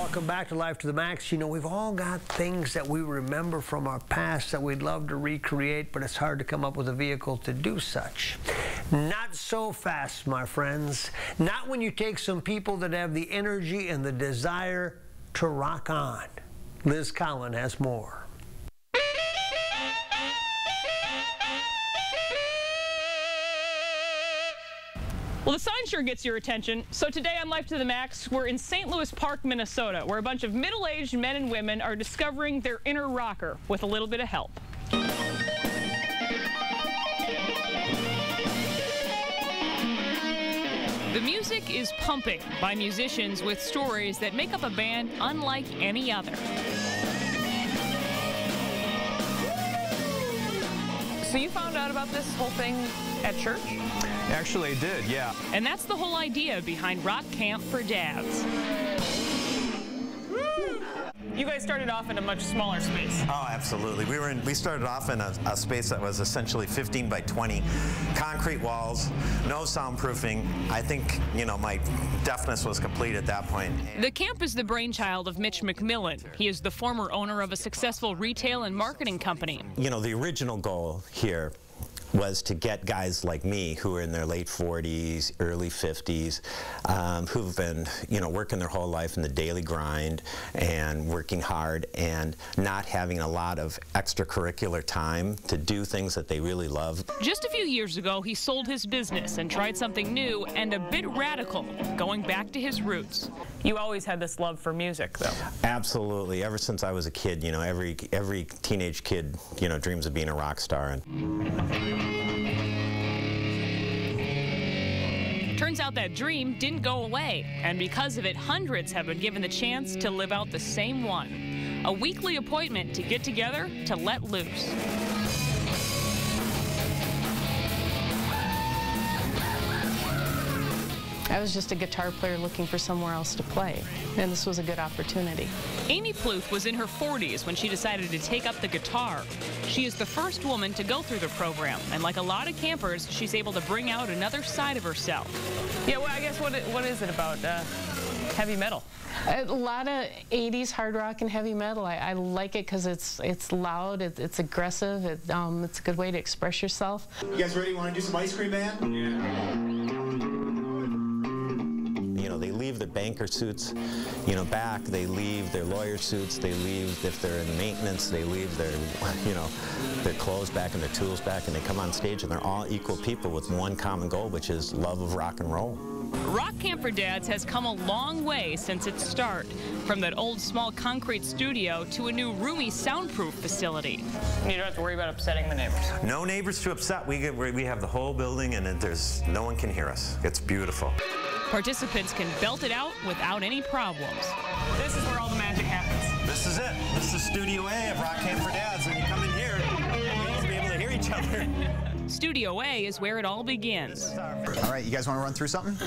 Welcome back to Life to the Max. You know, we've all got things that we remember from our past that we'd love to recreate, but it's hard to come up with a vehicle to do such. Not so fast, my friends. Not when you take some people that have the energy and the desire to rock on. Liz Collin has more. Well, the sign sure gets your attention. So today on Life to the Max, we're in St. Louis Park, Minnesota, where a bunch of middle-aged men and women are discovering their inner rocker with a little bit of help. The music is pumping by musicians with stories that make up a band unlike any other. So you found out about this whole thing at church? Actually, I did, yeah. And that's the whole idea behind Rock Camp for Dads. You guys started off in a much smaller space. Oh, absolutely. We started off in a space that was essentially 15 by 20, concrete walls, no soundproofing. I think, you know, my deafness was complete at that point. The camp is the brainchild of Mitch McMillan. He is the former owner of a successful retail and marketing company. You know, the original goal here was to get guys like me who are in their late 40s, early 50s, who've been, you know, working their whole life in the daily grind and working hard and not having a lot of extracurricular time to do things that they really love. Just a few years ago, he sold his business and tried something new and a bit radical, going back to his roots. You always had this love for music, though. Absolutely. Ever since I was a kid, you know, every teenage kid, you know, dreams of being a rock star. Turns out that dream didn't go away, and because of it, hundreds have been given the chance to live out the same one. A weekly appointment to get together to let loose. I was just a guitar player looking for somewhere else to play, and this was a good opportunity. Amy Pluth was in her 40s when she decided to take up the guitar. She is the first woman to go through the program, and like a lot of campers, she's able to bring out another side of herself. Yeah, well, I guess what is it about heavy metal? A lot of 80s hard rock and heavy metal. I like it because it's loud, it's aggressive, it's a good way to express yourself. You guys ready? Want to do some Ice Cream Band? Yeah. You know, they leave their banker suits, you know, back. They leave their lawyer suits. They leave, if they're in maintenance, they leave their, you know, their clothes back and their tools back, and they come on stage, and they're all equal people with one common goal, which is love of rock and roll. Rock Camp for Dads has come a long way since its start, from that old small concrete studio to a new roomy soundproof facility. You don't have to worry about upsetting the neighbors. No neighbors to upset. We have the whole building, and no one can hear us. It's beautiful. Participants can belt it out without any problems. This is where all the magic happens. This is it. This is Studio A of Rock Camp for Dads. When you come in here, you'll be able to hear each other. Studio A is where it all begins. All right, you guys want to run through something?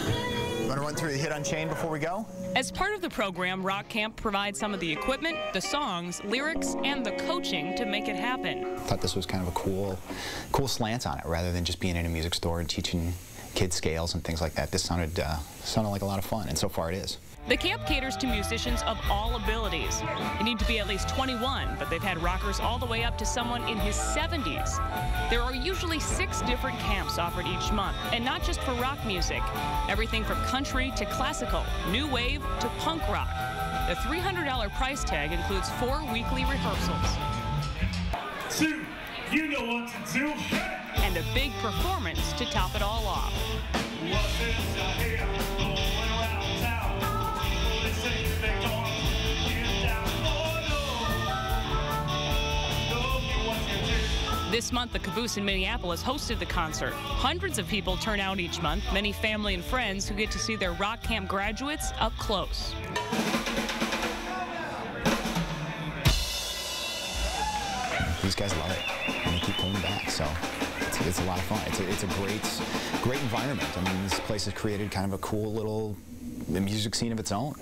You want to run through the hit Unchained before we go? As part of the program, Rock Camp provides some of the equipment, the songs, lyrics, and the coaching to make it happen. I thought this was kind of a cool slant on it, rather than just being in a music store and teaching kids scales and things like that. This sounded like a lot of fun, and so far it is. The camp caters to musicians of all abilities. You need to be at least 21, but they've had rockers all the way up to someone in his 70s. There are usually 6 different camps offered each month, and not just for rock music. Everything from country to classical, new wave to punk rock. The $300 price tag includes 4 weekly rehearsals. 2, you know what to do. And a big performance to top it all off. This month, the Caboose in Minneapolis hosted the concert. Hundreds of people turn out each month, many family and friends who get to see their Rock Camp graduates up close. These guys love it, and they keep coming back, so it's a lot of fun. It's a great environment. I mean, this place has created kind of a cool little music scene of its own.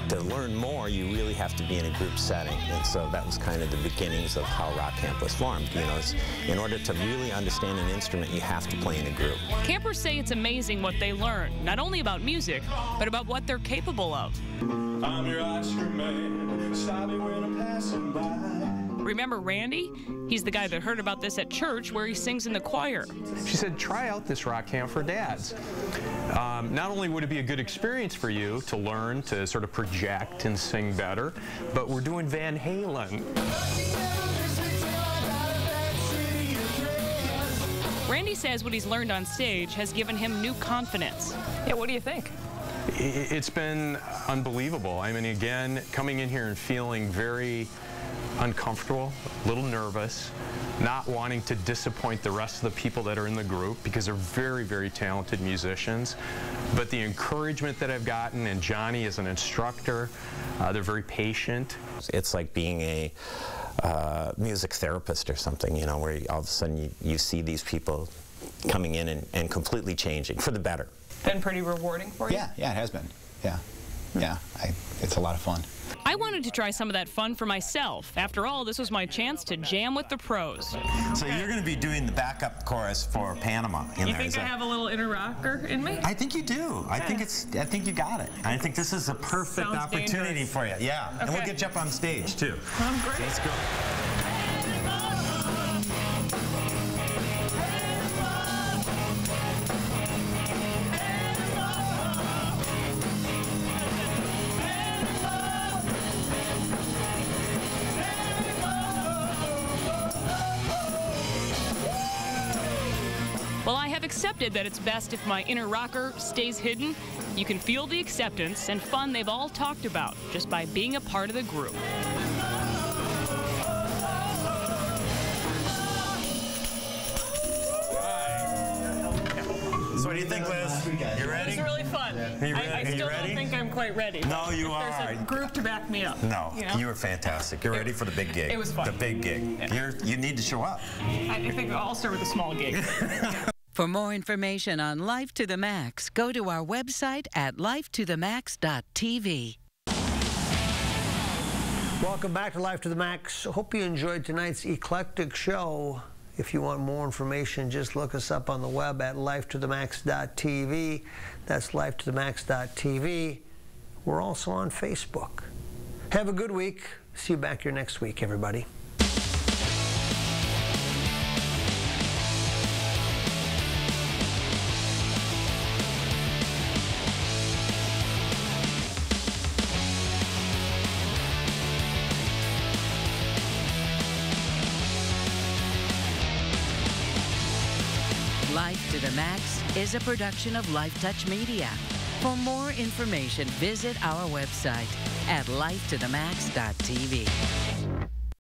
To learn learn more, you really have to be in a group setting. And so that was kind of the beginnings of how Rock Camp was formed. You know, in order to really understand an instrument, you have to play in a group. Campers say it's amazing what they learn, not only about music, but about what they're capable of. I'm your ice cream man. Stop it when I'm passing by. Remember Randy? He's the guy that heard about this at church where he sings in the choir. She said, try out this rock camp for dads. Not only would it be a good experience for you to learn to sort of project and sing better, but we're doing Van Halen. Randy says what he's learned on stage has given him new confidence. Yeah, what do you think? It's been unbelievable. I mean, again, coming in here and feeling very uncomfortable, a little nervous, not wanting to disappoint the rest of the people that are in the group because they're very, very talented musicians. But the encouragement that I've gotten, and Johnny is an instructor, they're very patient. It's like being a music therapist or something, you know, where all of a sudden you see these people coming in and completely changing for the better. Been pretty rewarding for you? Yeah, it has been. Yeah, it's a lot of fun. I wanted to try some of that fun for myself. After all, this was my chance to jam with the pros. So you're going to be doing the backup chorus for Panama. You think I have a little inner rocker in me? I think you do. I think you got it. I think this is a perfect Sounds opportunity dangerous. for you. Yeah, and we'll Okay. get you up on stage too. I'm great. Let's go. While I have accepted that it's best if my inner rocker stays hidden, you can feel the acceptance and fun they've all talked about just by being a part of the group. So what do you think, Liz? You ready? It was really fun. I still don't think I'm quite ready. No, you There's are. a group to back me up. No, you know? you were fantastic. You're ready for the big gig. It was fun. The big gig. Yeah. You need to show up. I think I'll start with a small gig. For more information on Life to the Max, go to our website at lifetothemax.tv. Welcome back to Life to the Max. Hope you enjoyed tonight's eclectic show. If you want more information, just look us up on the web at lifetothemax.tv. That's lifetothemax.tv. We're also on Facebook. Have a good week. See you back here next week, everybody. Life to the Max is a production of LifeTouch Media. For more information, visit our website at lifetothemax.tv.